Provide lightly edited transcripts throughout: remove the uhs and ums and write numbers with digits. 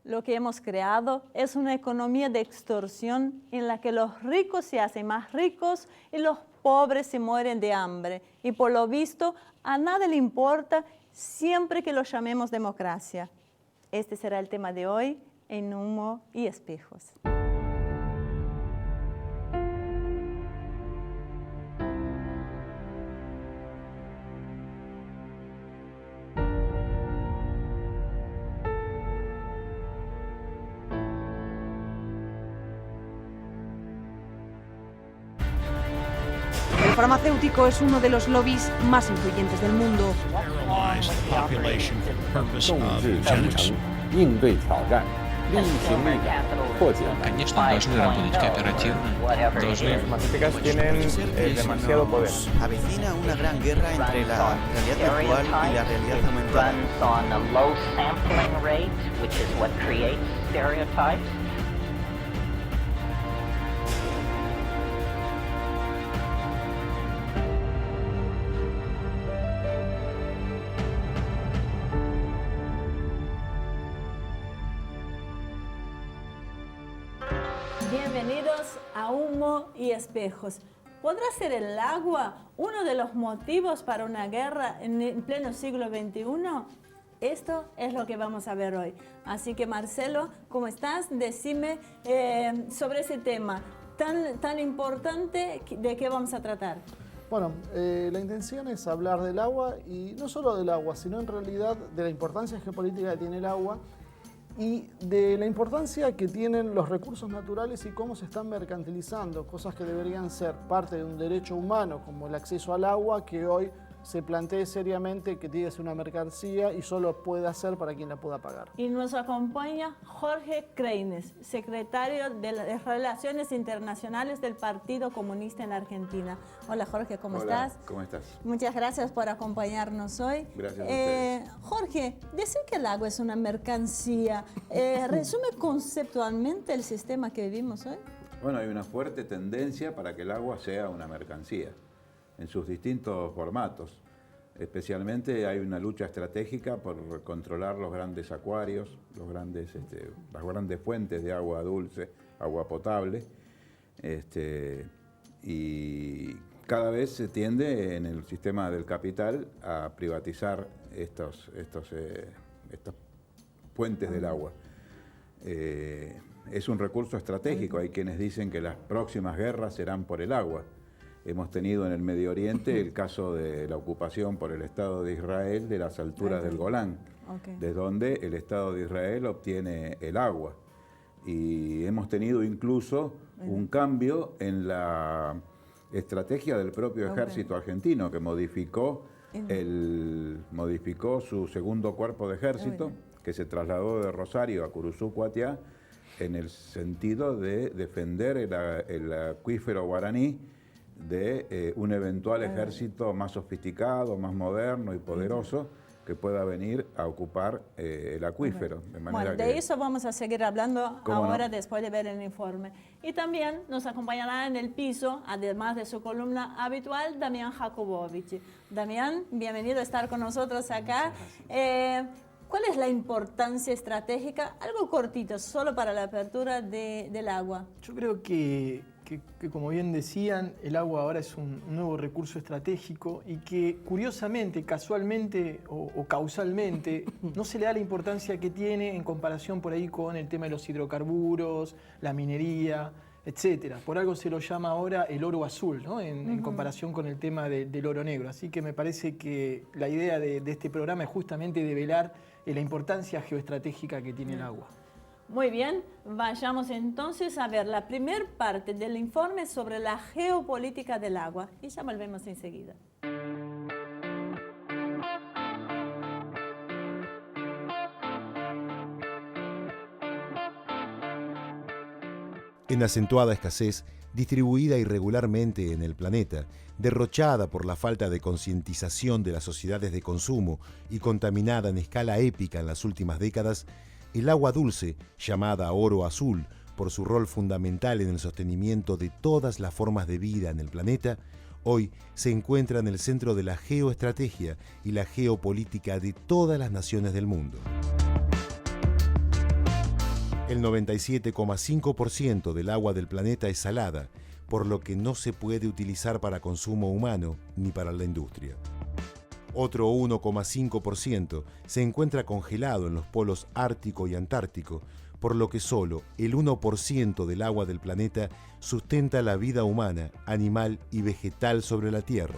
Lo que hemos creado es una economía de extorsión en la que los ricos se hacen más ricos y los pobres se mueren de hambre. Y por lo visto, a nadie le importa siempre que lo llamemos democracia. Este será el tema de hoy en Humo y Espejos. El farmacéutico es uno de los lobbies más influyentes del mundo. 应对挑战，力行力改，破解难题。 Конечно, должны работать кооперативно, должны... Avecina una gran guerra entre la realidad virtual y la realidad aumentada. Bienvenidos a Humo y Espejos. ¿Podrá ser el agua uno de los motivos para una guerra en pleno siglo XXI? Esto es lo que vamos a ver hoy. Así que Marcelo, ¿cómo estás? Decime sobre ese tema tan importante, ¿de qué vamos a tratar? Bueno, la intención es hablar del agua y no solo del agua, sino en realidad de la importancia geopolítica que tiene el agua y de la importancia que tienen los recursos naturales y cómo se están mercantilizando, cosas que deberían ser parte de un derecho humano, como el acceso al agua, que hoy se plantee seriamente que tiene que ser una mercancía y solo puede hacer para quien la pueda pagar. Y nos acompaña Jorge Kreines, secretario de las Relaciones Internacionales del Partido Comunista en la Argentina. Hola Jorge, ¿cómo estás? ¿Cómo estás? Muchas gracias por acompañarnos hoy. Gracias a ustedes. Jorge, decir que el agua es una mercancía, ¿resume conceptualmente el sistema que vivimos hoy? Bueno, hay una fuerte tendencia para que el agua sea una mercancía en sus distintos formatos. Especialmente hay una lucha estratégica por controlar los grandes acuarios, las grandes fuentes de agua dulce, agua potable, y cada vez se tiende en el sistema del capital a privatizar estas fuentes del agua. Es un recurso estratégico, hay quienes dicen que las próximas guerras serán por el agua. Hemos tenido en el Medio Oriente el caso de la ocupación por el Estado de Israel de las alturas del Golán, de donde el Estado de Israel obtiene el agua. Y hemos tenido incluso un cambio en la estrategia del propio ejército argentino, que modificó su segundo cuerpo de ejército, que se trasladó de Rosario a Curuzú, Cuatiá, en el sentido de defender el acuífero guaraní de un eventual ejército más sofisticado, más moderno y poderoso que pueda venir a ocupar el acuífero. De manera de eso vamos a seguir hablando ahora, después de ver el informe. Y también nos acompañará en el piso, además de su columna habitual, Damián Jakubowicz. Damián, bienvenido a estar con nosotros acá. ¿Cuál es la importancia estratégica? Algo cortito, solo para la apertura del agua. Yo creo que como bien decían, el agua ahora es un nuevo recurso estratégico y que curiosamente, casualmente o causalmente no se le da la importancia que tiene en comparación por ahí con el tema de los hidrocarburos, la minería, etcétera. Por algo se lo llama ahora el oro azul, ¿no? En comparación con el tema del oro negro. Así que me parece que la idea de este programa es justamente develar la importancia geoestratégica que tiene el agua. Muy bien, vayamos entonces a ver la primera parte del informe sobre la geopolítica del agua y ya volvemos enseguida. En acentuada escasez, distribuida irregularmente en el planeta, derrochada por la falta de concientización de las sociedades de consumo y contaminada en escala épica en las últimas décadas, el agua dulce, llamada oro azul por su rol fundamental en el sostenimiento de todas las formas de vida en el planeta, hoy se encuentra en el centro de la geoestrategia y la geopolítica de todas las naciones del mundo. El 97,5% del agua del planeta es salada, por lo que no se puede utilizar para consumo humano ni para la industria. Otro 1,5% se encuentra congelado en los polos ártico y antártico, por lo que solo el 1% del agua del planeta sustenta la vida humana, animal y vegetal sobre la Tierra.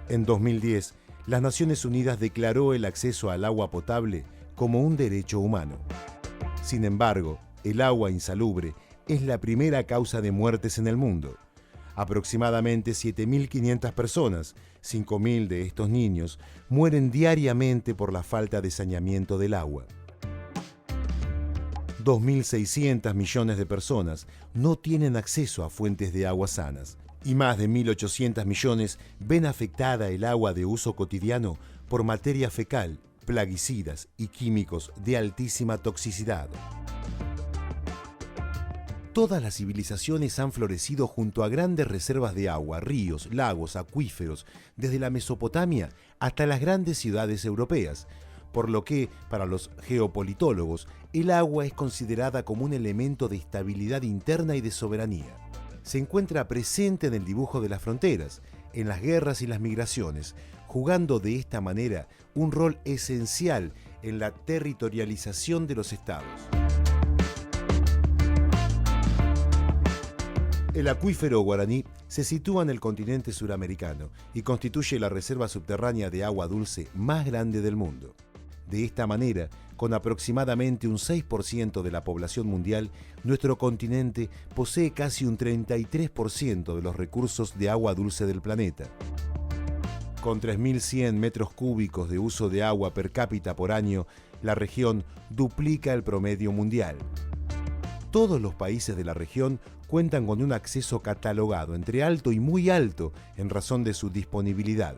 En 2010, las Naciones Unidas declaró el acceso al agua potable como un derecho humano. Sin embargo, el agua insalubre es la primera causa de muertes en el mundo. Aproximadamente 7.500 personas, 5.000 de estos niños, mueren diariamente por la falta de saneamiento del agua. 2.600 millones de personas no tienen acceso a fuentes de agua sanas y más de 1.800 millones ven afectada el agua de uso cotidiano por materia fecal, plaguicidas y químicos de altísima toxicidad. Todas las civilizaciones han florecido junto a grandes reservas de agua, ríos, lagos, acuíferos, desde la Mesopotamia hasta las grandes ciudades europeas, por lo que, para los geopolitólogos, el agua es considerada como un elemento de estabilidad interna y de soberanía. Se encuentra presente en el dibujo de las fronteras, en las guerras y las migraciones, jugando de esta manera un rol esencial en la territorialización de los estados. El acuífero guaraní se sitúa en el continente suramericano y constituye la reserva subterránea de agua dulce más grande del mundo. De esta manera, con aproximadamente un 6% de la población mundial, nuestro continente posee casi un 33% de los recursos de agua dulce del planeta. Con 3.100 metros cúbicos de uso de agua per cápita por año, la región duplica el promedio mundial. Todos los países de la región cuentan con un acceso catalogado entre alto y muy alto en razón de su disponibilidad.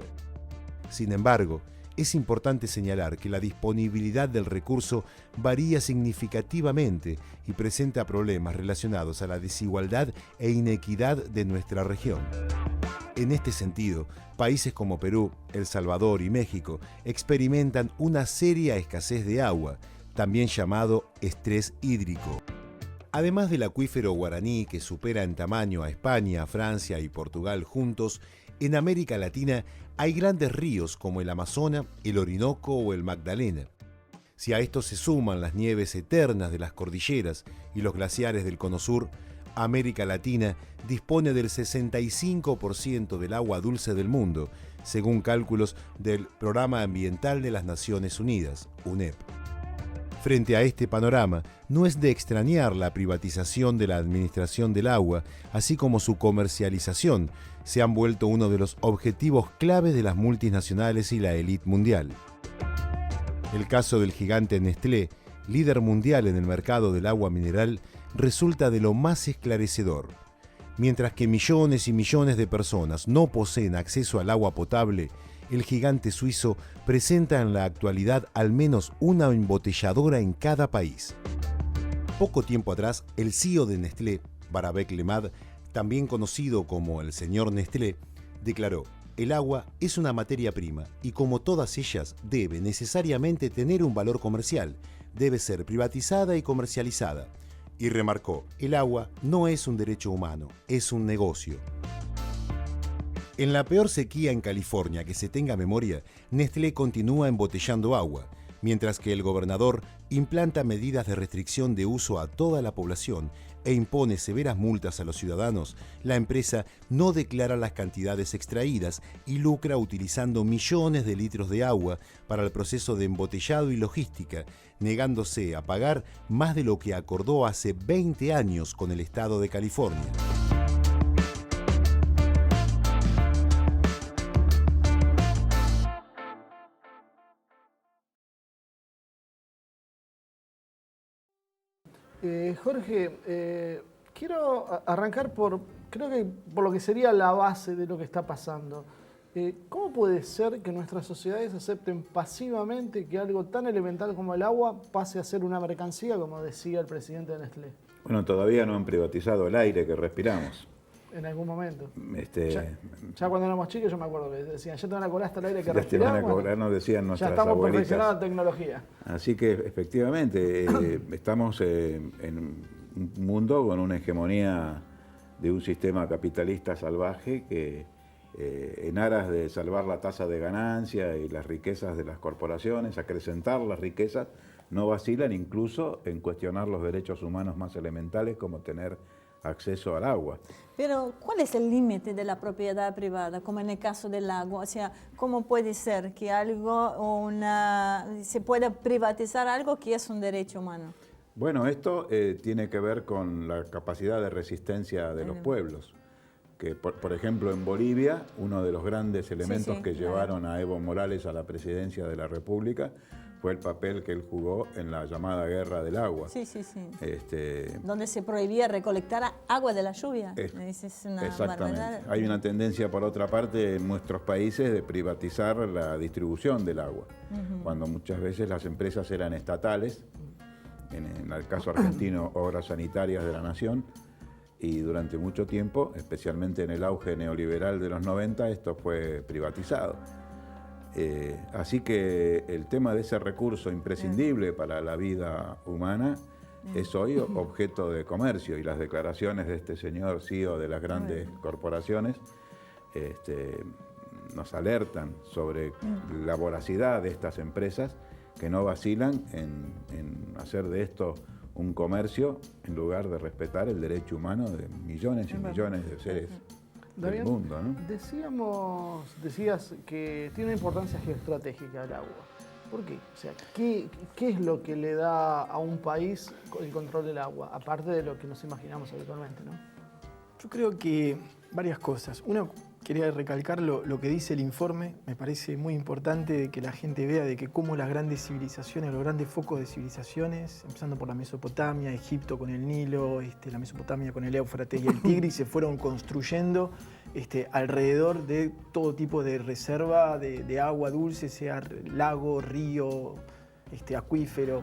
Sin embargo, es importante señalar que la disponibilidad del recurso varía significativamente y presenta problemas relacionados a la desigualdad e inequidad de nuestra región. En este sentido, países como Perú, El Salvador y México experimentan una seria escasez de agua, también llamado estrés hídrico. Además del acuífero guaraní, que supera en tamaño a España, Francia y Portugal juntos, en América Latina hay grandes ríos como el Amazonas, el Orinoco o el Magdalena. Si a esto se suman las nieves eternas de las cordilleras y los glaciares del Cono Sur, América Latina dispone del 65% del agua dulce del mundo, según cálculos del Programa Ambiental de las Naciones Unidas, UNEP. Frente a este panorama, no es de extrañar la privatización de la administración del agua, así como su comercialización, se han vuelto uno de los objetivos clave de las multinacionales y la élite mundial. El caso del gigante Nestlé, líder mundial en el mercado del agua mineral, resulta de lo más esclarecedor. Mientras que millones y millones de personas no poseen acceso al agua potable, el gigante suizo presenta en la actualidad al menos una embotelladora en cada país. Poco tiempo atrás, el CEO de Nestlé, Barak Lemad, también conocido como el señor Nestlé, declaró: el agua es una materia prima y como todas ellas debe necesariamente tener un valor comercial, debe ser privatizada y comercializada. Y remarcó: el agua no es un derecho humano, es un negocio. En la peor sequía en California que se tenga memoria, Nestlé continúa embotellando agua, mientras que el gobernador implanta medidas de restricción de uso a toda la población e impone severas multas a los ciudadanos. La empresa no declara las cantidades extraídas y lucra utilizando millones de litros de agua para el proceso de embotellado y logística, negándose a pagar más de lo que acordó hace 20 años con el estado de California. Jorge, quiero arrancar creo que por lo que sería la base de lo que está pasando. ¿Cómo puede ser que nuestras sociedades acepten pasivamente que algo tan elemental como el agua pase a ser una mercancía, como decía el presidente de Nestlé? Bueno, todavía no han privatizado el aire que respiramos. En algún momento. Ya cuando éramos chicos yo me acuerdo que decían, ya te van a cobrar hasta el aire que ya te van a respiramos. cobrar, nos decían nuestras ya estamos abuelitas. perfeccionados en tecnología. Así que efectivamente estamos en un mundo con una hegemonía de un sistema capitalista salvaje que en aras de salvar la tasa de ganancia y las riquezas de las corporaciones, acrecentar las riquezas, no vacilan incluso en cuestionar los derechos humanos más elementales como tener acceso al agua. Pero, ¿cuál es el límite de la propiedad privada, como en el caso del agua? O sea, ¿cómo puede ser que se pueda privatizar algo que es un derecho humano? Bueno, esto tiene que ver con la capacidad de resistencia de los pueblos. Que, por ejemplo, en Bolivia, uno de los grandes elementos que llevaron a Evo Morales a la presidencia de la República fue el papel que él jugó en la llamada Guerra del Agua. Sí. Donde se prohibía recolectar agua de la lluvia. Es una exactamente. barbaridad. Hay una tendencia, por otra parte, en nuestros países de privatizar la distribución del agua, cuando muchas veces las empresas eran estatales, en el caso argentino, Obras Sanitarias de la Nación, y durante mucho tiempo, especialmente en el auge neoliberal de los 90, esto fue privatizado. Así que el tema de ese recurso imprescindible para la vida humana es hoy objeto de comercio, y las declaraciones de este señor CEO de las grandes corporaciones nos alertan sobre la voracidad de estas empresas que no vacilan en hacer de esto un comercio en lugar de respetar el derecho humano de millones y millones de seres del mundo, ¿no? Decías que tiene una importancia geoestratégica el agua. ¿Por qué? O sea, ¿qué es lo que le da a un país el control del agua? Aparte de lo que nos imaginamos habitualmente, ¿no? Yo creo que varias cosas. Una, quería recalcar lo que dice el informe. Me parece muy importante de que la gente vea de que cómo las grandes civilizaciones, los grandes focos de civilizaciones, empezando por la Mesopotamia, Egipto con el Nilo, la Mesopotamia con el Éufrates y el Tigris, se fueron construyendo alrededor de todo tipo de reserva de agua dulce, sea lago, río, acuífero,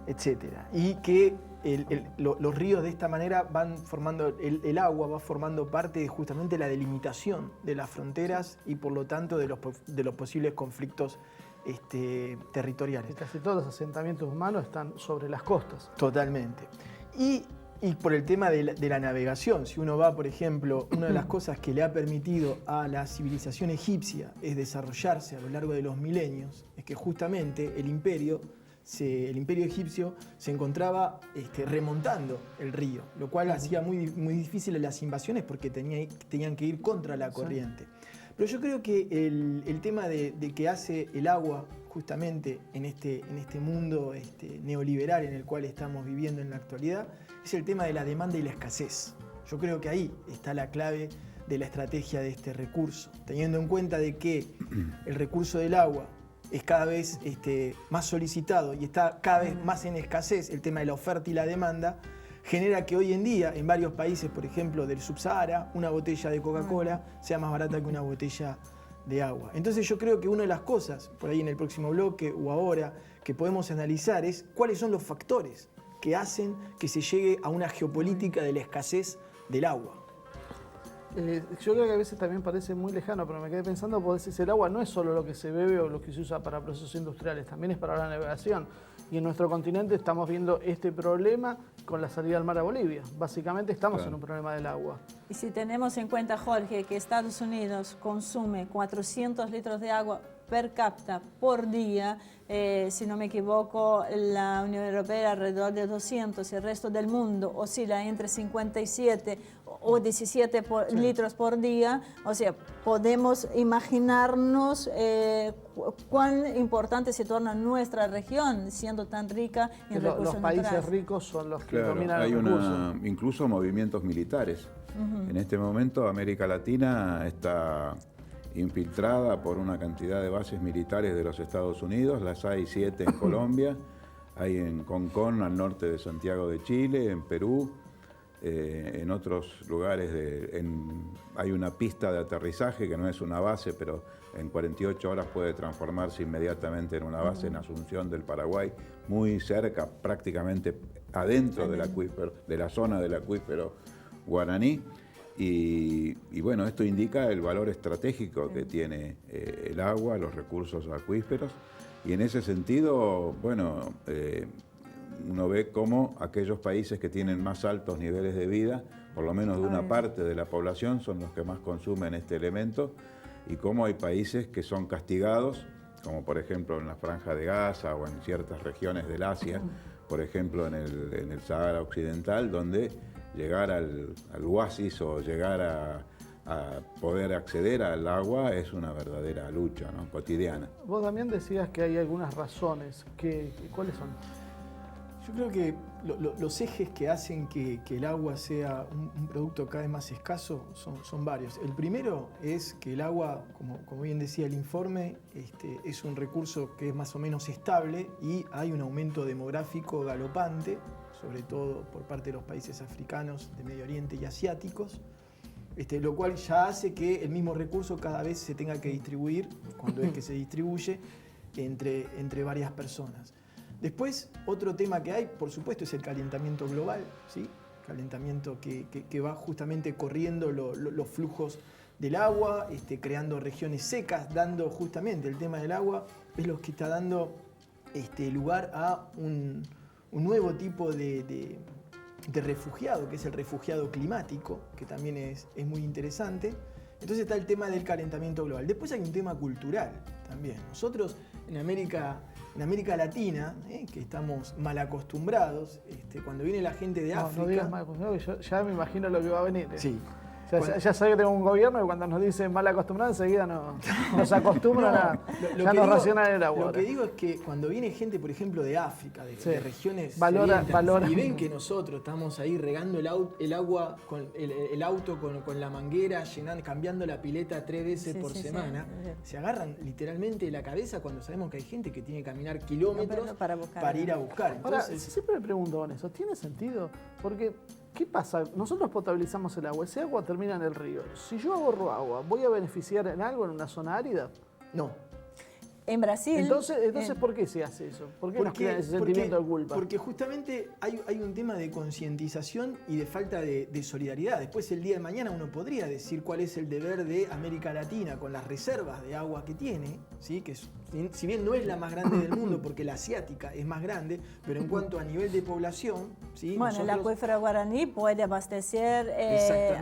etc. Y que los ríos de esta manera van formando, el agua va formando parte de justamente la delimitación de las fronteras y por lo tanto de los posibles conflictos territoriales. Y casi todos los asentamientos humanos están sobre las costas. Totalmente. Y por el tema de la navegación, si uno va, por ejemplo, una de las cosas que le ha permitido a la civilización egipcia es desarrollarse a lo largo de los milenios, es que justamente el imperio egipcio se encontraba remontando el río, lo cual hacía muy, muy difíciles las invasiones porque tenían que ir contra la corriente. Pero yo creo que el tema de que hace el agua justamente en este mundo neoliberal en el cual estamos viviendo en la actualidad es el tema de la demanda y la escasez. Yo creo que ahí está la clave de la estrategia de este recurso, teniendo en cuenta de que el recurso del agua es cada vez más solicitado y está cada vez más en escasez, el tema de la oferta y la demanda, genera que hoy en día en varios países, por ejemplo del Subsahara, una botella de Coca-Cola sea más barata que una botella de agua. Entonces yo creo que una de las cosas, por ahí en el próximo bloque o ahora, que podemos analizar es cuáles son los factores que hacen que se llegue a una geopolítica de la escasez del agua. Yo creo que a veces también parece muy lejano, pero me quedé pensando, porque el agua no es solo lo que se bebe o lo que se usa para procesos industriales, también es para la navegación. Y en nuestro continente estamos viendo este problema con la salida al mar a Bolivia. Básicamente estamos en un problema del agua. Y si tenemos en cuenta, Jorge, que Estados Unidos consume 400 litros de agua per cápita por día, si no me equivoco, la Unión Europea alrededor de 200, y el resto del mundo oscila entre 57 o 17 litros por día. O sea, podemos imaginarnos cuán importante se torna nuestra región, siendo tan rica en recursos Los países naturales. ricos son los que dominan hay el recurso. Incluso movimientos militares. En este momento América Latina está infiltrada por una cantidad de bases militares de los Estados Unidos. Las hay 7 en Colombia, hay en Concón, al norte de Santiago de Chile, en Perú, en otros lugares hay una pista de aterrizaje que no es una base, pero en 48 horas puede transformarse inmediatamente en una base en Asunción del Paraguay, muy cerca, prácticamente adentro del acuífero, de la zona del acuífero guaraní. Y bueno, esto indica el valor estratégico que tiene el agua, los recursos acuíferos, y en ese sentido, bueno, uno ve cómo aquellos países que tienen más altos niveles de vida, por lo menos de una parte de la población, son los que más consumen este elemento, y cómo hay países que son castigados, como por ejemplo en la Franja de Gaza o en ciertas regiones del Asia, por ejemplo en el Sahara Occidental, donde llegar al oasis o llegar a poder acceder al agua es una verdadera lucha, ¿no?, cotidiana. Vos también decías que hay algunas razones. ¿Cuáles son? Yo creo que los ejes que hacen que el agua sea un producto cada vez más escaso son varios. El primero es que el agua, como bien decía el informe, es un recurso que es más o menos estable y hay un aumento demográfico galopante, sobre todo por parte de los países africanos, de Medio Oriente y asiáticos, lo cual ya hace que el mismo recurso cada vez se tenga que distribuir, cuando es que se distribuye, entre varias personas. Después, otro tema que hay, por supuesto, es el calentamiento global, ¿sí? Calentamiento que va justamente corriendo los flujos del agua, creando regiones secas, dando justamente el tema del agua, es lo que está dando lugar a un nuevo tipo de refugiado, que es el refugiado climático, que también es muy interesante. Entonces está el tema del calentamiento global. Después hay un tema cultural también. Nosotros en América Latina, que estamos mal acostumbrados, cuando viene la gente de África... No digas mal acostumbrados, yo ya me imagino lo que va a venir. Sí. Ya sé que tengo un gobierno y cuando nos dicen mal acostumbrados, enseguida nos acostumbran a nos racionar el agua. Lo que digo es que cuando viene gente, por ejemplo, de África, de regiones valora. Y ven que nosotros estamos ahí regando el agua, el auto con la manguera, cambiando la pileta 3 veces por semana, se agarran literalmente la cabeza cuando sabemos que hay gente que tiene que caminar kilómetros para ir a buscar. Entonces, ahora, siempre me pregunto con eso, ¿tiene sentido? Porque... ¿qué pasa? Nosotros potabilizamos el agua, ese agua termina en el río. Si yo ahorro agua, ¿voy a beneficiar en algo en una zona árida? No. En Brasil... Entonces ¿por qué se hace eso? ¿Por qué nos crea ese sentimiento de culpa? Porque justamente hay un tema de concientización y de falta de solidaridad. Después, el día de mañana, uno podría decir cuál es el deber de América Latina con las reservas de agua que tiene, ¿sí? Que si bien no es la más grande del mundo, porque la asiática es más grande, pero en cuanto a nivel de población... ¿sí? Bueno, el acuífero guaraní puede abastecer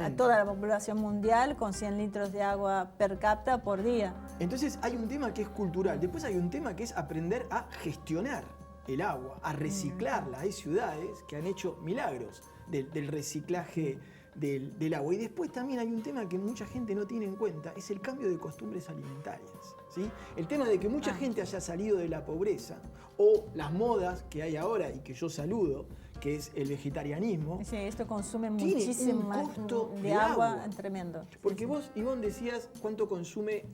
a toda la población mundial con 100 litros de agua per cápita por día. Entonces hay un tema que es cultural. Después hay un tema que es aprender a gestionar el agua, a reciclarla. Hay ciudades que han hecho milagros del reciclaje del agua. Y después también hay un tema que mucha gente no tiene en cuenta, es el cambio de costumbres alimentarias, ¿sí? El tema de que mucha gente haya salido de la pobreza o las modas que hay ahora y que yo saludo, que es el vegetarianismo. Sí, esto consume muchísimo costo de agua tremendo. Porque vos, Ivonne, decías cuánto consume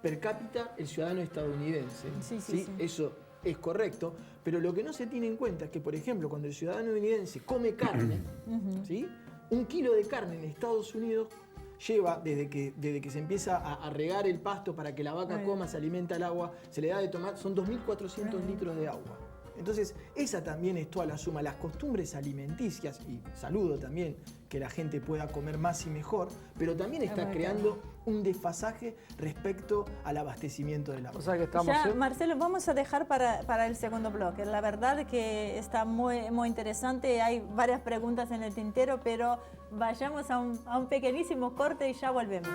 per cápita el ciudadano estadounidense. Sí. Eso es correcto, pero lo que no se tiene en cuenta es que, por ejemplo, cuando el ciudadano estadounidense come carne, ¿sí? 1 kilo de carne en Estados Unidos lleva, desde que se empieza a regar el pasto para que la vaca coma, se alimenta el agua, se le da de tomar, son 2.400 litros de agua. Entonces, esa también es toda la suma, las costumbres alimenticias, y saludo también que la gente pueda comer más y mejor, pero también está creando un desfasaje respecto al abastecimiento del agua. O sea que estamos... Marcelo, vamos a dejar para el segundo bloque. La verdad que está muy interesante, hay varias preguntas en el tintero, pero vayamos a un pequeñísimo corte y ya volvemos.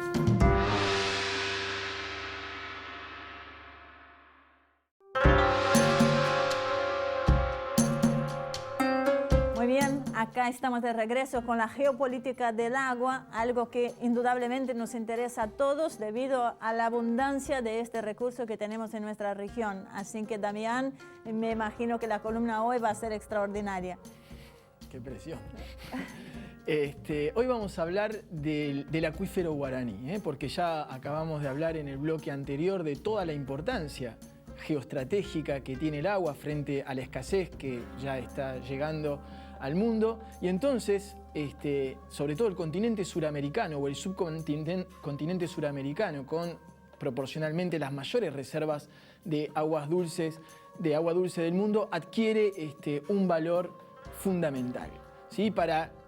Muy bien, acá estamos de regreso con la geopolítica del agua, algo que indudablemente nos interesa a todos debido a la abundancia de este recurso que tenemos en nuestra región. Así que, Damián, me imagino que la columna hoy va a ser extraordinaria. ¡Qué presión! Hoy vamos a hablar del acuífero guaraní, porque ya acabamos de hablar en el bloque anterior de toda la importancia geoestratégica que tiene el agua frente a la escasez que ya está llegando al mundo. Y entonces, sobre todo el continente suramericano o el subcontinente suramericano, con proporcionalmente las mayores reservas de agua dulce del mundo, adquiere un valor fundamental, ¿sí?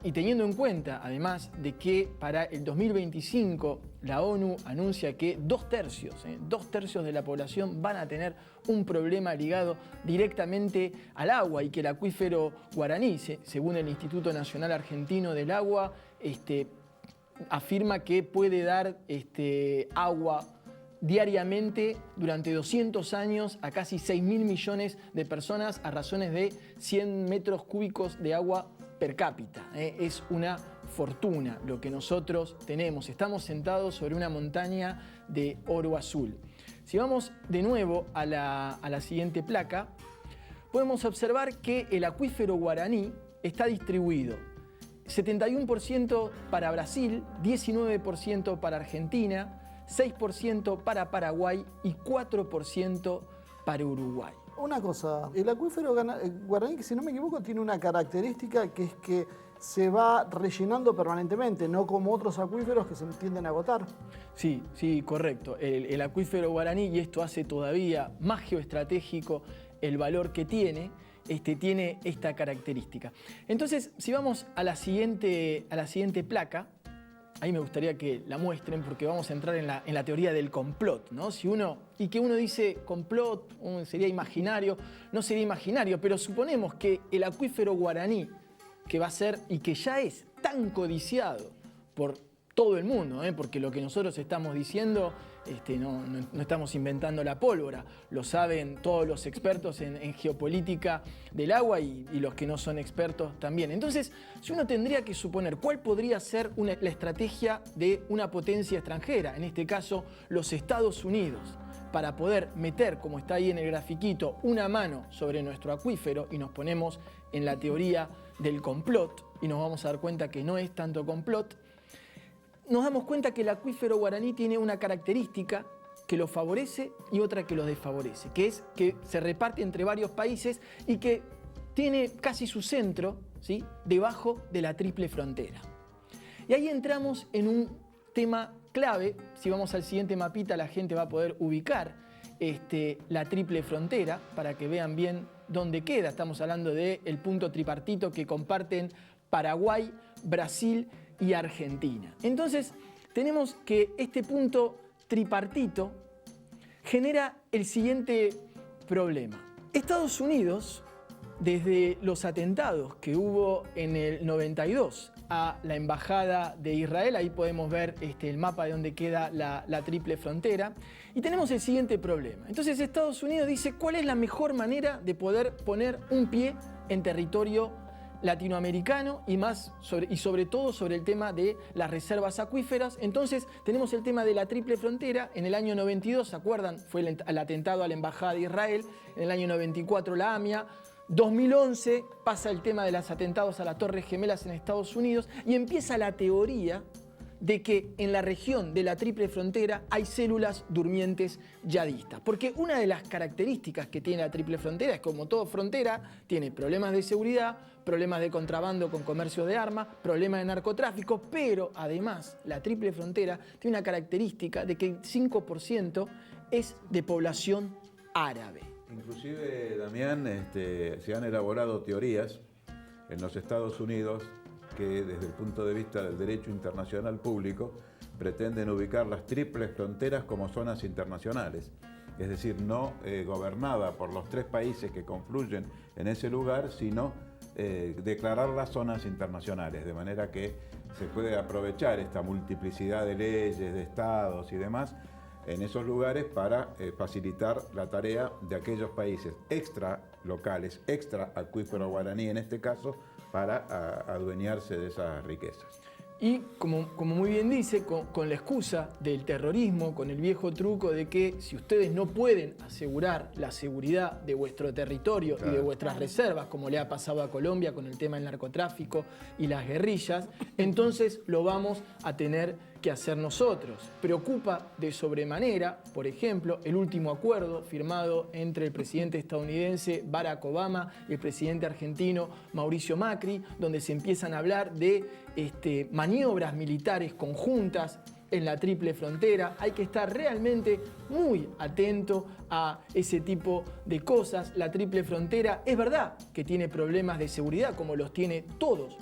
Y teniendo en cuenta, además, de que para el 2025 la ONU anuncia que 2/3 de la población van a tener un problema ligado directamente al agua y que el acuífero guaraní, según el Instituto Nacional Argentino del Agua, afirma que puede dar agua diariamente durante 200 años a casi 6.000 millones de personas a razones de 100 metros cúbicos de agua per cápita. Es una fortuna lo que nosotros tenemos. Estamos sentados sobre una montaña de oro azul. Si vamos de nuevo a la siguiente placa, podemos observar que el acuífero guaraní está distribuido 71% para Brasil, 19% para Argentina, 6% para Paraguay y 4% para Uruguay. Una cosa, el acuífero guaraní, que si no me equivoco, tiene una característica que es que se va rellenando permanentemente, no como otros acuíferos que se tienden a agotar. Sí, correcto. El acuífero guaraní, y esto hace todavía más geoestratégico el valor que tiene esta característica. Entonces, si vamos a la siguiente placa, ahí me gustaría que la muestren porque vamos a entrar en la teoría del complot, ¿no? Que uno dice complot, sería imaginario, no sería imaginario, pero suponemos que el acuífero guaraní, que va a ser y que ya es tan codiciado por todo el mundo, porque lo que nosotros estamos diciendo no estamos inventando la pólvora, lo saben todos los expertos en geopolítica del agua y los que no son expertos también. Entonces, si uno tendría que suponer cuál podría ser la estrategia de una potencia extranjera, en este caso los Estados Unidos, para poder meter, como está ahí en el grafiquito, una mano sobre nuestro acuífero y nos ponemos en la teoría del complot y nos vamos a dar cuenta que no es tanto complot, nos damos cuenta que el acuífero guaraní tiene una característica que lo favorece y otra que lo desfavorece, que es que se reparte entre varios países y que tiene casi su centro, ¿sí?, debajo de la triple frontera. Y ahí entramos en un tema clave. Si vamos al siguiente mapita, la gente va a poder ubicar la triple frontera para que vean bien dónde queda. Estamos hablando del punto tripartito que comparten Paraguay, Brasil y Argentina. Entonces, tenemos que este punto tripartito genera el siguiente problema. Estados Unidos, desde los atentados que hubo en el 92 a la embajada de Israel, ahí podemos ver el mapa de donde queda la triple frontera, y tenemos el siguiente problema. Entonces Estados Unidos dice cuál es la mejor manera de poder poner un pie en territorio latinoamericano y sobre todo sobre el tema de las reservas acuíferas. Entonces tenemos el tema de la triple frontera. En el año 92, ¿se acuerdan? Fue el atentado a la embajada de Israel. En el año 94 la AMIA. 2011 pasa el tema de los atentados a las Torres Gemelas en Estados Unidos y empieza la teoría de que en la región de la triple frontera hay células durmientes yihadistas. Porque una de las características que tiene la triple frontera es, como toda frontera, tiene problemas de seguridad, problemas de contrabando con comercio de armas, problemas de narcotráfico, pero además la triple frontera tiene una característica de que el 5% es de población árabe. Inclusive, Damián, se han elaborado teorías en los Estados Unidos que desde el punto de vista del derecho internacional público pretenden ubicar las triples fronteras como zonas internacionales, es decir, no gobernada por los tres países que confluyen en ese lugar, sino declarar las zonas internacionales, de manera que se puede aprovechar esta multiplicidad de leyes, de estados y demás en esos lugares para facilitar la tarea de aquellos países extra locales, extra acuífero guaraní en este caso, para adueñarse de esas riquezas. Y como muy bien dice, con la excusa del terrorismo, con el viejo truco de que si ustedes no pueden asegurar la seguridad de vuestro territorio y de vuestras reservas, como le ha pasado a Colombia con el tema del narcotráfico y las guerrillas, entonces lo vamos a tener que hacer nosotros. Preocupa de sobremanera, por ejemplo, el último acuerdo firmado entre el presidente estadounidense Barack Obama y el presidente argentino Mauricio Macri, donde se empiezan a hablar de maniobras militares conjuntas en la triple frontera. Hay que estar realmente muy atento a ese tipo de cosas. La triple frontera es verdad que tiene problemas de seguridad, como los tiene todos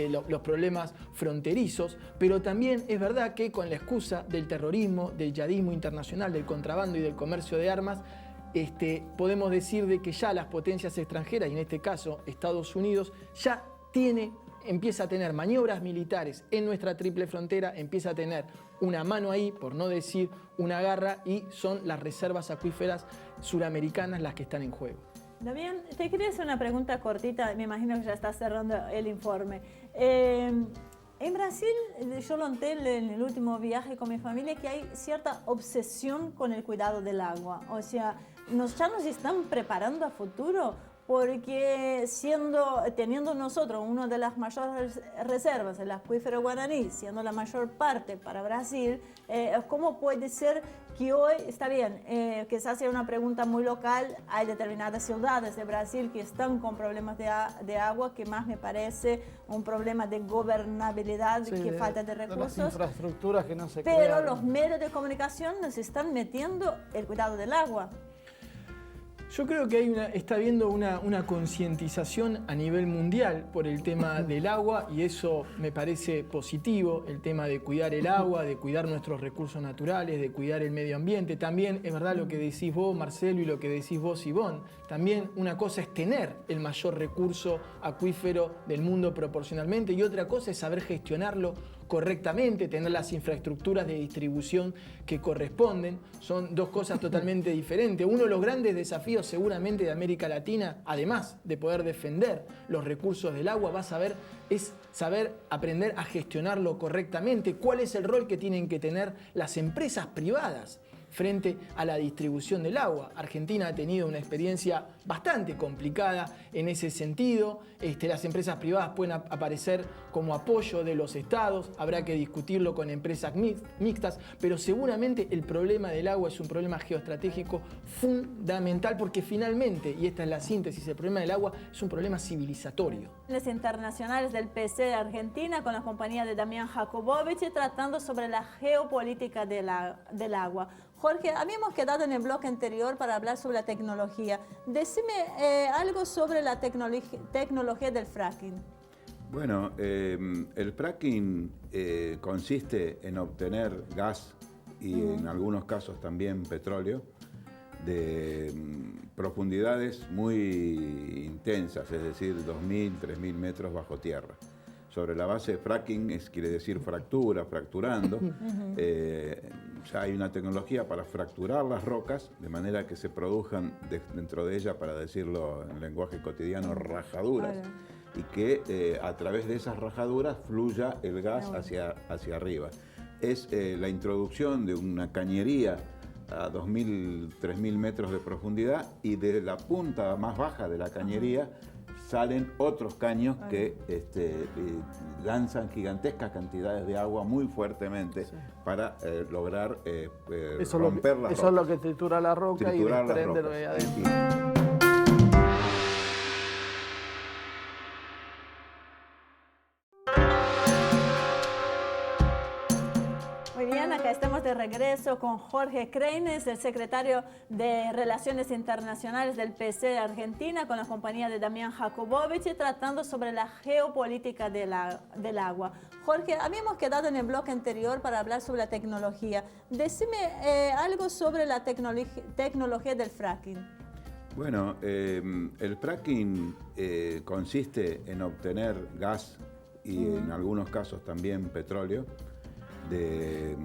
los problemas fronterizos, pero también es verdad que con la excusa del terrorismo, del yihadismo internacional, del contrabando y del comercio de armas, podemos decir de que ya las potencias extranjeras, y en este caso Estados Unidos, ya empieza a tener maniobras militares en nuestra triple frontera, empieza a tener una mano ahí, por no decir una garra, y son las reservas acuíferas suramericanas las que están en juego. Damián, te quería hacer una pregunta cortita, me imagino que ya estás cerrando el informe. En Brasil, yo lo noté en el último viaje con mi familia, que hay cierta obsesión con el cuidado del agua. O sea, ya nos están preparando a futuro, porque teniendo nosotros una de las mayores reservas, el acuífero Guaraní, siendo la mayor parte para Brasil, ¿cómo puede ser que hoy, está bien, quizás sea una pregunta muy local, hay determinadas ciudades de Brasil que están con problemas de agua, que más me parece un problema de gobernabilidad, sí, que falta de recursos. De las infraestructuras que no se Pero crean. los medios de comunicación nos están metiendo el cuidado del agua. Yo creo que está habiendo una concientización a nivel mundial por el tema del agua, y eso me parece positivo, el tema de cuidar el agua, de cuidar nuestros recursos naturales, de cuidar el medio ambiente. También es verdad lo que decís vos, Marcelo, y lo que decís vos, Ivonne. También una cosa es tener el mayor recurso acuífero del mundo proporcionalmente, y otra cosa es saber gestionarlo correctamente, tener las infraestructuras de distribución que corresponden. Son dos cosas totalmente diferentes. Uno de los grandes desafíos seguramente de América Latina, además de poder defender los recursos del agua, es saber aprender a gestionarlo correctamente. ¿Cuál es el rol que tienen que tener las empresas privadas frente a la distribución del agua? Argentina ha tenido una experiencia bastante complicada en ese sentido. Las empresas privadas pueden aparecer como apoyo de los estados, habrá que discutirlo con empresas mixtas, pero seguramente el problema del agua es un problema geoestratégico fundamental, porque finalmente, y esta es la síntesis, el problema del agua es un problema civilizatorio. Los internacionales del PC de Argentina, con la compañía de Damián Jakubowicz, tratando sobre la geopolítica del agua. Jorge, habíamos quedado en el bloque anterior para hablar sobre la tecnología. Decime algo sobre la tecnología del fracking. Bueno, el fracking consiste en obtener gas y en algunos casos también petróleo de profundidades muy intensas, es decir, 2.000, 3.000 metros bajo tierra. Sobre la base de fracking, quiere decir fracturando. Ya hay una tecnología para fracturar las rocas, de manera que se produzcan dentro de ella, para decirlo en lenguaje cotidiano, rajaduras, y que a través de esas rajaduras fluya el gas hacia arriba. Es la introducción de una cañería a 2.000, 3.000 metros de profundidad, y de la punta más baja de la cañería salen otros caños que lanzan gigantescas cantidades de agua muy fuertemente para lograr romper las rocas. Eso es lo que tritura la roca y desprende de adentro. Estamos de regreso con Jorge Kreines, el secretario de Relaciones Internacionales del PC de Argentina, con la compañía de Damián Jakubowicz, tratando sobre la geopolítica del agua. Jorge, habíamos quedado en el bloque anterior para hablar sobre la tecnología. Decime algo sobre la tecnología del fracking. Bueno, el fracking consiste en obtener gas y en algunos casos también petróleo de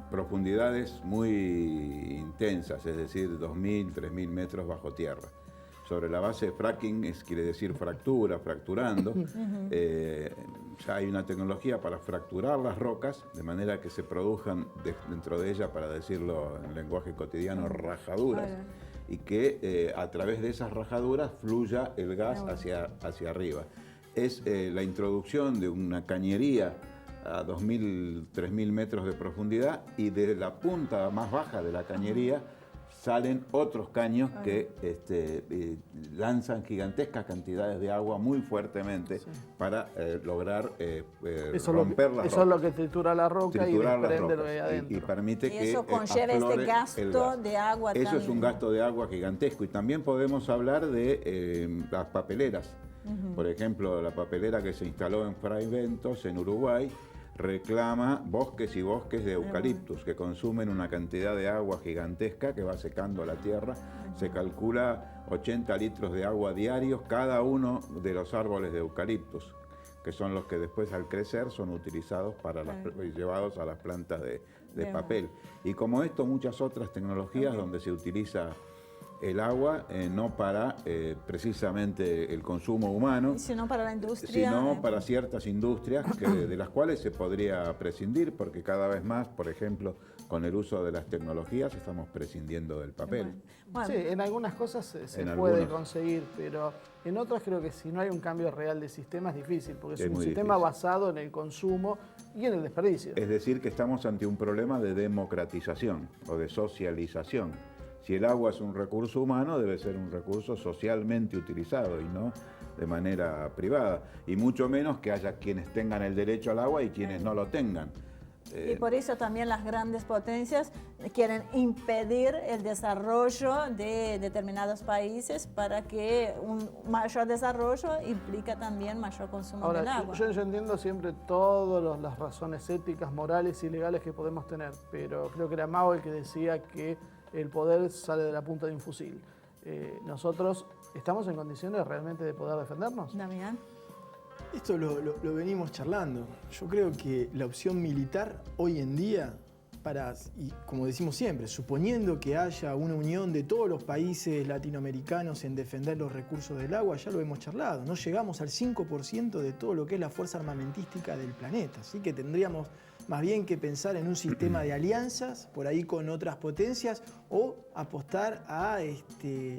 profundidades muy intensas, es decir, 2.000, 3.000 metros bajo tierra. Sobre la base de fracking, quiere decir fracturando. Ya hay una tecnología para fracturar las rocas, de manera que se produzcan dentro de ella, para decirlo en lenguaje cotidiano, rajaduras, y que a través de esas rajaduras fluya el gas hacia arriba. Es la introducción de una cañería a 2.000, 3.000 metros de profundidad, y de la punta más baja de la cañería salen otros caños que lanzan gigantescas cantidades de agua muy fuertemente para lograr romper las rocas. Eso es lo que tritura la roca y desprende de adentro. Y permite que eso conlleva este gasto de agua. Eso también es un gasto de agua gigantesco. Y también podemos hablar de las papeleras. Por ejemplo, la papelera que se instaló en Fray Ventos, en Uruguay, reclama bosques y bosques de eucaliptus que consumen una cantidad de agua gigantesca que va secando la tierra. Se calcula 80 litros de agua diarios cada uno de los árboles de eucaliptus, que son los que después al crecer son utilizados para y llevados a las plantas de papel. Y como esto, muchas otras tecnologías donde se utiliza el agua no para precisamente el consumo humano, sino para la industria. Sino para ciertas industrias de las cuales se podría prescindir, porque cada vez más, por ejemplo, con el uso de las tecnologías estamos prescindiendo del papel. Bueno. Sí, en algunas cosas se puede conseguir, pero en otras creo que si no hay un cambio real de sistema es difícil, porque es un sistema basado en el consumo y en el desperdicio. Es decir, que estamos ante un problema de democratización o de socialización. Si el agua es un recurso humano, debe ser un recurso socialmente utilizado y no de manera privada. Y mucho menos que haya quienes tengan el derecho al agua y quienes no lo tengan. Y por eso también las grandes potencias quieren impedir el desarrollo de determinados países para que un mayor desarrollo implica también mayor consumo del agua. Yo entiendo siempre todas las razones éticas, morales y legales que podemos tener, pero creo que era Mao el que decía que el poder sale de la punta de un fusil. Nosotros estamos en condiciones realmente de poder defendernos. Damián. Esto lo venimos charlando. Yo creo que la opción militar hoy en día, y como decimos siempre, suponiendo que haya una unión de todos los países latinoamericanos en defender los recursos del agua, ya lo hemos charlado, no llegamos al 5% de todo lo que es la fuerza armamentística del planeta. Así que tendríamos más bien que pensar en un sistema de alianzas, por ahí con otras potencias, o apostar a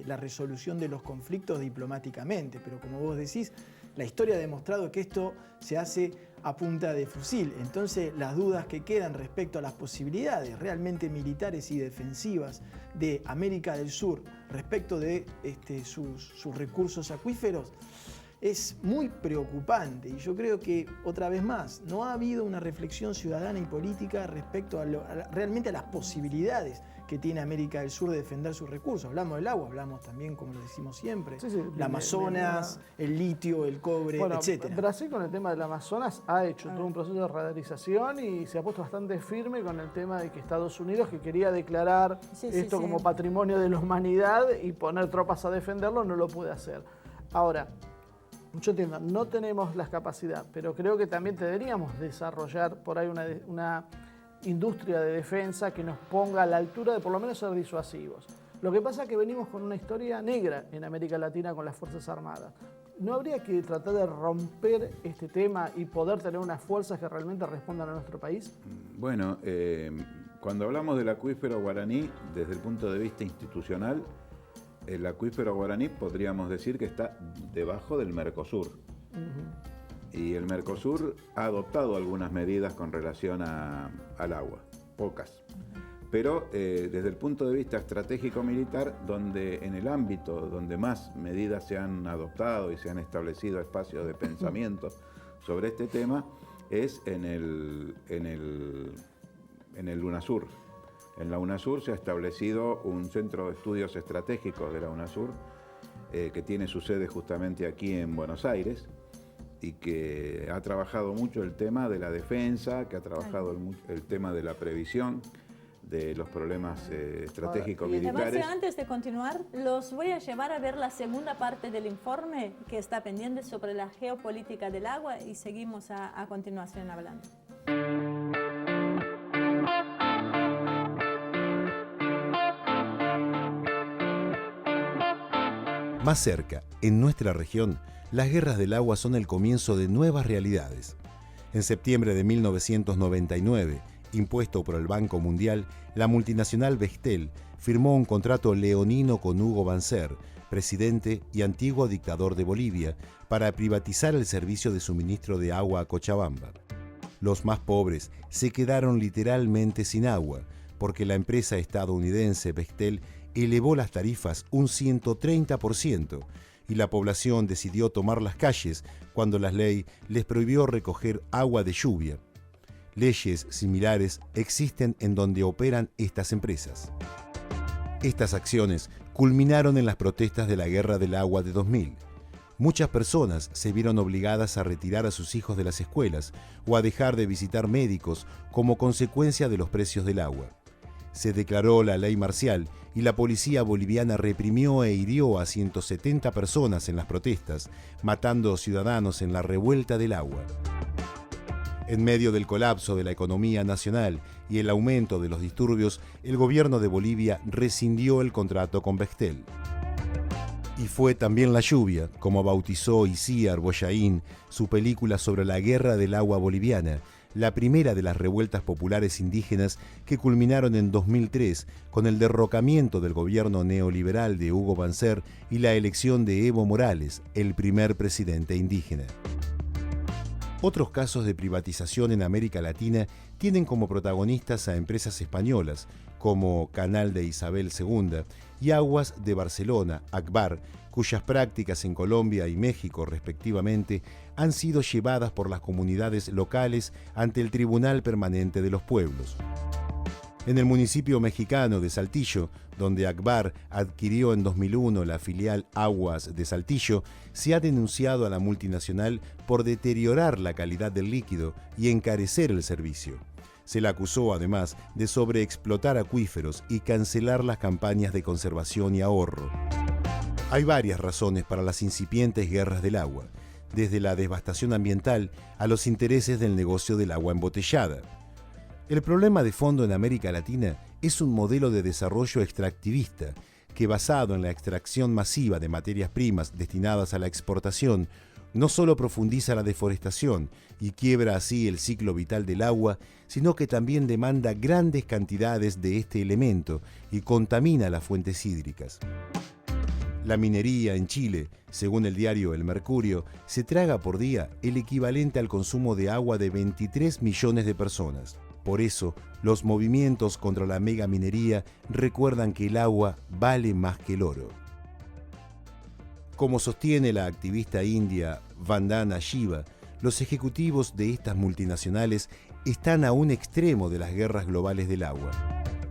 la resolución de los conflictos diplomáticamente. Pero como vos decís, la historia ha demostrado que esto se hace a punta de fusil. Entonces, las dudas que quedan respecto a las posibilidades realmente militares y defensivas de América del Sur respecto de sus recursos acuíferos es muy preocupante. Y yo creo que, otra vez más, no ha habido una reflexión ciudadana y política respecto realmente a las posibilidades que tiene América del Sur de defender sus recursos. Hablamos del agua, hablamos también, como lo decimos siempre, el Amazonas, el litio, el cobre, etc. Brasil con el tema del Amazonas ha hecho todo un proceso de radarización y se ha puesto bastante firme con el tema de que Estados Unidos, que quería declarar esto como patrimonio de la humanidad y poner tropas a defenderlo, no lo puede hacer. Ahora, yo entiendo, no tenemos la capacidad, pero creo que también deberíamos desarrollar por ahí una industria de defensa que nos ponga a la altura de por lo menos ser disuasivos. Lo que pasa es que venimos con una historia negra en América Latina con las Fuerzas Armadas. ¿No habría que tratar de romper este tema y poder tener unas fuerzas que realmente respondan a nuestro país? Bueno, cuando hablamos del acuífero guaraní, desde el punto de vista institucional, el acuífero guaraní podríamos decir que está debajo del Mercosur. Y el Mercosur ha adoptado algunas medidas con relación al agua, pocas. Pero desde el punto de vista estratégico-militar, en el ámbito donde más medidas se han adoptado y se han establecido espacios de pensamiento sobre este tema, es en el UNASUR. En la UNASUR se ha establecido un centro de estudios estratégicos de la UNASUR, que tiene su sede justamente aquí en Buenos Aires, y que ha trabajado mucho el tema de la defensa, que ha trabajado el tema de la previsión de los problemas estratégicos militares. Además, antes de continuar, los voy a llevar a ver la segunda parte del informe que está pendiente sobre la geopolítica del agua y seguimos a continuación hablando. Más cerca, en nuestra región, las guerras del agua son el comienzo de nuevas realidades. En septiembre de 1999, impuesto por el Banco Mundial, la multinacional Bechtel firmó un contrato leonino con Hugo Banzer, presidente y antiguo dictador de Bolivia, para privatizar el servicio de suministro de agua a Cochabamba. Los más pobres se quedaron literalmente sin agua, porque la empresa estadounidense Bechtel elevó las tarifas un 130%, y la población decidió tomar las calles cuando la ley les prohibió recoger agua de lluvia. Leyes similares existen en donde operan estas empresas. Estas acciones culminaron en las protestas de la Guerra del Agua de 2000. muchas personas se vieron obligadas a retirar a sus hijos de las escuelas o a dejar de visitar médicos como consecuencia de los precios del agua. Se declaró la ley marcial y la policía boliviana reprimió e hirió a 170 personas en las protestas, matando ciudadanos en la revuelta del agua. En medio del colapso de la economía nacional y el aumento de los disturbios, el gobierno de Bolivia rescindió el contrato con Bechtel. Y fue también la lluvia, como bautizó Isiar Boyaín su película sobre la guerra del agua boliviana, la primera de las revueltas populares indígenas que culminaron en 2003 con el derrocamiento del gobierno neoliberal de Hugo Banzer y la elección de Evo Morales, el primer presidente indígena. Otros casos de privatización en América Latina tienen como protagonistas a empresas españolas, como Canal de Isabel II y Aguas de Barcelona, Agbar, cuyas prácticas en Colombia y México, respectivamente, han sido llevadas por las comunidades locales ante el Tribunal Permanente de los Pueblos. En el municipio mexicano de Saltillo, donde Agbar adquirió en 2001 la filial Aguas de Saltillo, se ha denunciado a la multinacional por deteriorar la calidad del líquido y encarecer el servicio. Se la acusó además de sobreexplotar acuíferos y cancelar las campañas de conservación y ahorro. Hay varias razones para las incipientes guerras del agua, desde la devastación ambiental a los intereses del negocio del agua embotellada. El problema de fondo en América Latina es un modelo de desarrollo extractivista que, basado en la extracción masiva de materias primas destinadas a la exportación, no solo profundiza la deforestación y quiebra así el ciclo vital del agua, sino que también demanda grandes cantidades de este elemento y contamina las fuentes hídricas. La minería en Chile, según el diario El Mercurio, se traga por día el equivalente al consumo de agua de 23 millones de personas. Por eso, los movimientos contra la megaminería recuerdan que el agua vale más que el oro. Como sostiene la activista india Vandana Shiva, los ejecutivos de estas multinacionales están a un extremo de las guerras globales del agua.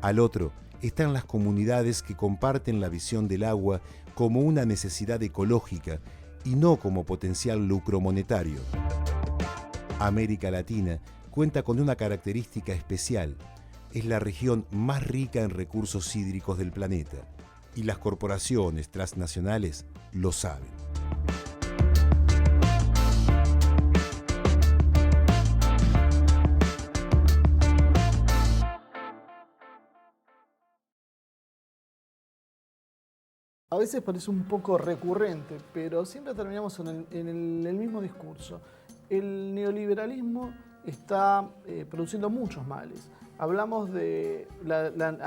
Al otro están las comunidades que comparten la visión del agua como una necesidad ecológica y no como potencial lucro monetario. América Latina cuenta con una característica especial: es la región más rica en recursos hídricos del planeta, y las corporaciones transnacionales lo saben. A veces parece un poco recurrente, pero siempre terminamos en el mismo discurso. El neoliberalismo está produciendo muchos males.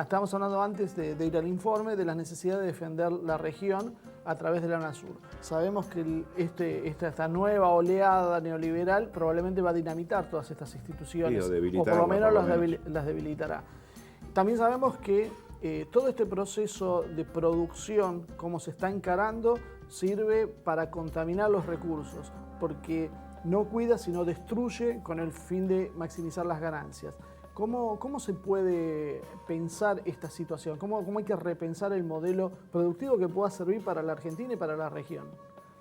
Estamos hablando antes de ir al informe de la necesidad de defender la región a través de la UNASUR. Sabemos que esta nueva oleada neoliberal probablemente va a dinamitar todas estas instituciones, o por lo menos las debilitará. También sabemos que todo este proceso de producción, como se está encarando, sirve para contaminar los recursos, porque no cuida sino destruye con el fin de maximizar las ganancias. ¿Cómo se puede pensar esta situación? ¿Cómo hay que repensar el modelo productivo que pueda servir para la Argentina y para la región?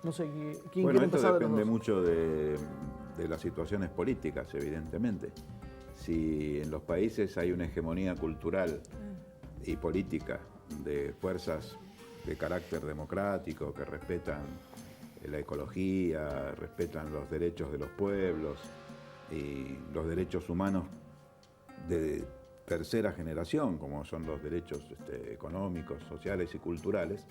No sé, ¿quién quiere empezar? Esto depende mucho de las situaciones políticas, evidentemente. Si en los países hay una hegemonía cultural y política de fuerzas de carácter democrático que respetan la ecología, respetan los derechos de los pueblos y los derechos humanos de tercera generación, como son los derechos económicos, sociales y culturales,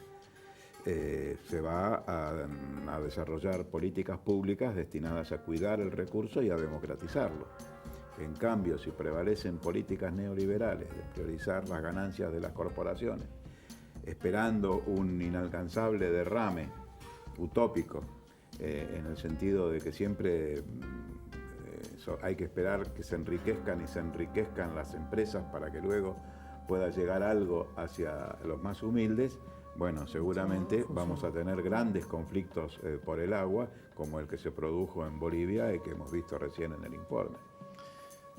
se va a desarrollar políticas públicas destinadas a cuidar el recurso y a democratizarlo. En cambio, si prevalecen políticas neoliberales de priorizar las ganancias de las corporaciones, esperando un inalcanzable derrame utópico, en el sentido de que siempre hay que esperar que se enriquezcan y se enriquezcan las empresas para que luego pueda llegar algo hacia los más humildes, bueno, seguramente vamos a tener grandes conflictos por el agua, como el que se produjo en Bolivia y que hemos visto recién en el informe.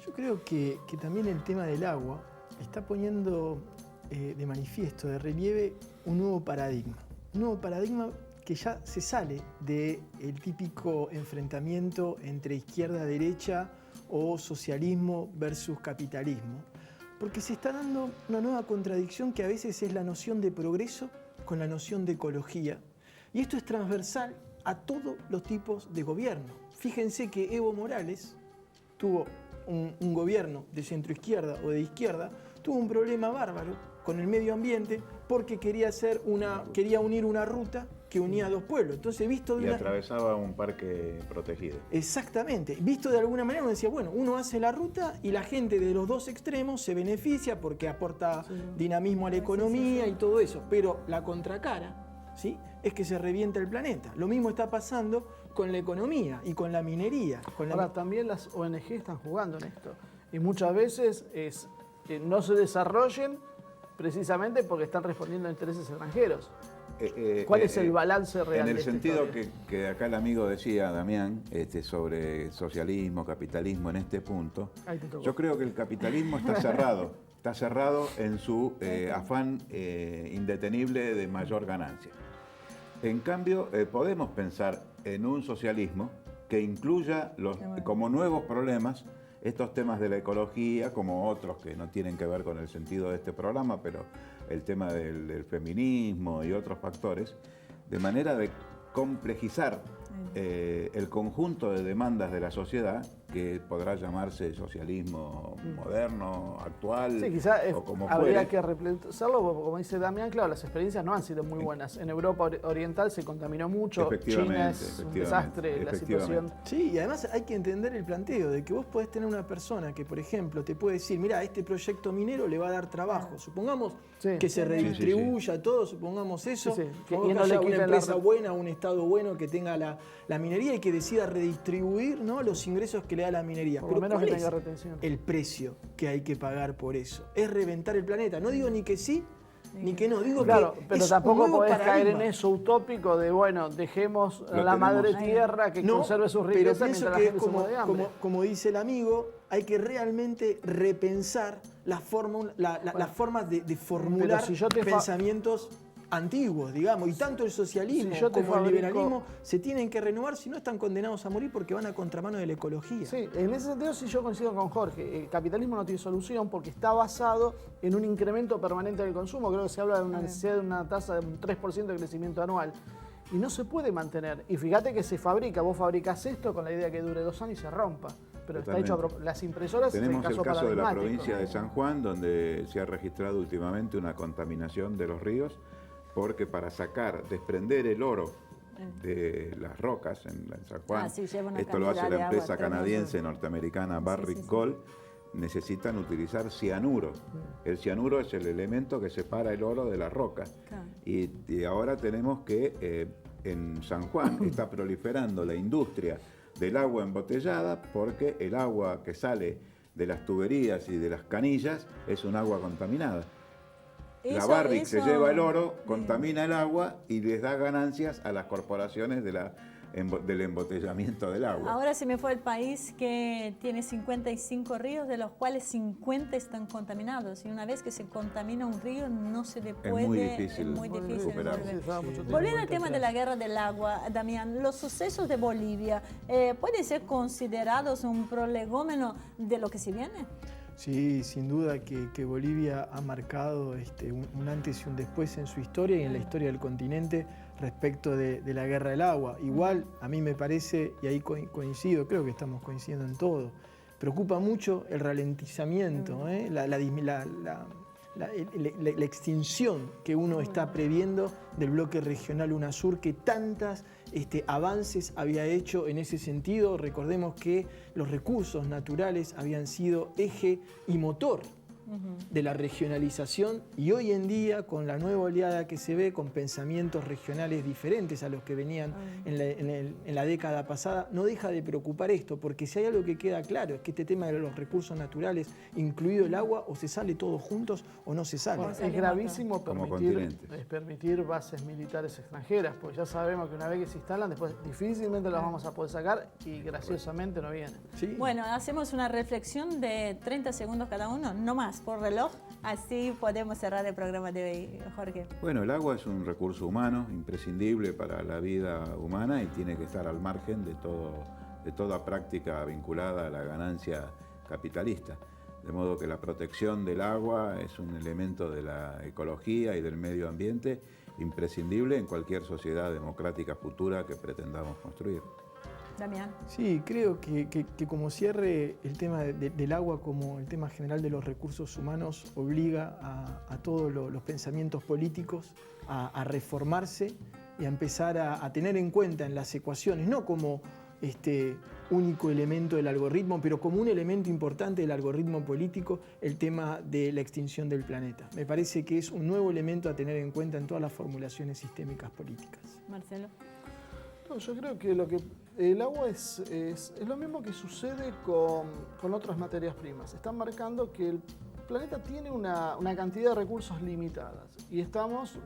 Yo creo que también el tema del agua está poniendo de manifiesto, de relieve, un nuevo paradigma. Un nuevo paradigma que ya se sale del típico enfrentamiento entre izquierda-derecha o socialismo versus capitalismo, porque se está dando una nueva contradicción que a veces es la noción de progreso con la noción de ecología. Y esto es transversal a todos los tipos de gobierno. Fíjense que Evo Morales tuvo un gobierno de centroizquierda o de izquierda, tuvo un problema bárbaro con el medio ambiente porque quería unir una ruta que unía a dos pueblos. Entonces, visto de y atravesaba un parque protegido. Exactamente. Visto de alguna manera, uno decía, bueno, uno hace la ruta y la gente de los dos extremos se beneficia porque aporta dinamismo a la economía y todo eso. Pero la contracara, ¿sí?, es que se revienta el planeta. Lo mismo está pasando con la economía y con la minería. Ahora, también las ONG están jugando en esto. Y muchas veces es que no se desarrollen precisamente porque están respondiendo a intereses extranjeros. ¿Cuál es el balance real? En el sentido que acá el amigo decía, Damián, sobre socialismo, capitalismo en este punto, yo creo que el capitalismo está cerrado en su afán indetenible de mayor ganancia. En cambio, podemos pensar en un socialismo que incluya como nuevos problemas estos temas de la ecología, como otros que no tienen que ver con el sentido de este programa, pero el tema del feminismo y otros factores, de manera de complejizar el conjunto de demandas de la sociedad, que podrá llamarse socialismo moderno, actual, sí, quizás o como habría fuere. que repensarlo, como dice Damián, claro, las experiencias no han sido muy buenas. En Europa Oriental se contaminó mucho, China es un desastre la situación. Sí, y además hay que entender el planteo de que vos podés tener una persona que, por ejemplo, te puede decir, mira, este proyecto minero le va a dar trabajo. Supongamos que se redistribuya todo, supongamos eso, que haya una empresa buena, un Estado bueno que tenga la minería y que decida redistribuir, ¿no?, los ingresos que le da la minería. Por lo menos que tenga retención. El precio que hay que pagar por eso es reventar el planeta. No digo ni que sí ni que no, digo claro, que pero es tampoco un podés paradigma. caer en eso utópico de, bueno, dejemos la madre tierra que conserve sus riquezas pero mientras la pienso gente que se muere de hambre. como dice el amigo, hay que realmente repensar las formas de formular pensamientos antiguos, digamos, y tanto el socialismo como el liberalismo se tienen que renovar, si no están condenados a morir porque van a contramano de la ecología. Sí, en ese sentido sí yo coincido con Jorge. El capitalismo no tiene solución porque está basado en un incremento permanente del consumo. Creo que se habla de una necesidad de una tasa de un 3% de crecimiento anual. Y no se puede mantener. Y fíjate que se fabrica, vos fabricás esto con la idea que dure 2 años y se rompa. Pero Totalmente. está hecho las impresoras. Tenemos el caso de la paradigmático. provincia de San Juan, donde se ha registrado últimamente una contaminación de los ríos, porque para desprender el oro de las rocas en San Juan, esto lo hace la empresa canadiense norteamericana Barrick Gold, necesitan utilizar cianuro. El cianuro es el elemento que separa el oro de la roca. Y ahora tenemos que en San Juan está proliferando la industria del agua embotellada, porque el agua que sale de las tuberías y de las canillas es un agua contaminada. La Barrick se lleva el oro, contamina el agua y les da ganancias a las corporaciones del embotellamiento del agua. Ahora se me fue el país que tiene 55 ríos, de los cuales 50 están contaminados. Y una vez que se contamina un río, no se le puede... Es muy difícil recuperar. resolver. Volviendo al tema de la guerra del agua, Damián, los sucesos de Bolivia, ¿pueden ser considerados un prolegómeno de lo que se viene? Sí, sin duda que Bolivia ha marcado un antes y un después en su historia y en la historia del continente respecto de la guerra del agua. Igual, a mí me parece, y ahí coincido, creo que estamos coincidiendo en todo, preocupa mucho el ralentizamiento, la extinción que uno está previendo del bloque regional UNASUR, que tantas avances había hecho en ese sentido. Recordemos que los recursos naturales habían sido eje y motor de la regionalización, y hoy en día, con la nueva oleada que se ve, con pensamientos regionales diferentes a los que venían en la década pasada, no deja de preocupar esto, porque si hay algo que queda claro es que este tema de los recursos naturales, incluido el agua, o se sale todos juntos o no se sale. Es gravísimo permitir bases militares extranjeras, porque ya sabemos que una vez que se instalan, después difícilmente las vamos a poder sacar y graciosamente no vienen. Sí. Bueno, hacemos una reflexión de 30 segundos cada uno, no más. más por reloj, así podemos cerrar el programa de hoy, Jorge. Bueno, el agua es un recurso humano, imprescindible para la vida humana y tiene que estar al margen de toda práctica vinculada a la ganancia capitalista. De modo que la protección del agua es un elemento de la ecología y del medio ambiente imprescindible en cualquier sociedad democrática futura que pretendamos construir. Damián. Sí, creo que como cierre el tema del agua como el tema general de los recursos humanos obliga a todos los pensamientos políticos a reformarse y a empezar a tener en cuenta en las ecuaciones, no como único elemento del algoritmo, pero como un elemento importante del algoritmo político, el tema de la extinción del planeta. Me parece que es un nuevo elemento a tener en cuenta en todas las formulaciones sistémicas políticas. Marcelo. No, yo creo que el agua es lo mismo que sucede con otras materias primas. Están marcando que el planeta tiene una cantidad de recursos limitadas y estamos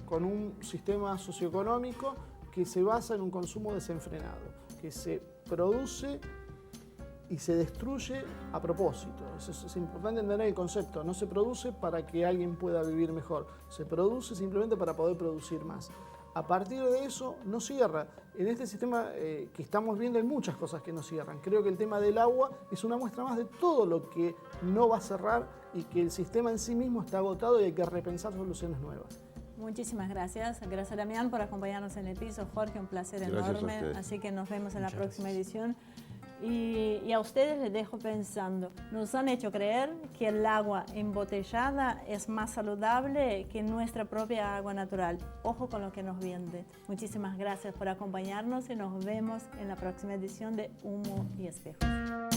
con un sistema socioeconómico que se basa en un consumo desenfrenado, que se produce y se destruye a propósito. Es importante entender el concepto. No se produce para que alguien pueda vivir mejor, se produce simplemente para poder producir más. A partir de eso no cierra. En este sistema que estamos viendo hay muchas cosas que no cierran. Creo que el tema del agua es una muestra más de todo lo que no va a cerrar y que el sistema en sí mismo está agotado y hay que repensar soluciones nuevas. Muchísimas gracias. Gracias, Damián, por acompañarnos en el piso. Jorge, un placer Gracias enorme. Así que nos vemos en la próxima edición. Y a ustedes les dejo pensando. Nos han hecho creer que el agua embotellada es más saludable que nuestra propia agua natural. Ojo con lo que nos venden. Muchísimas gracias por acompañarnos y nos vemos en la próxima edición de Humo y Espejos.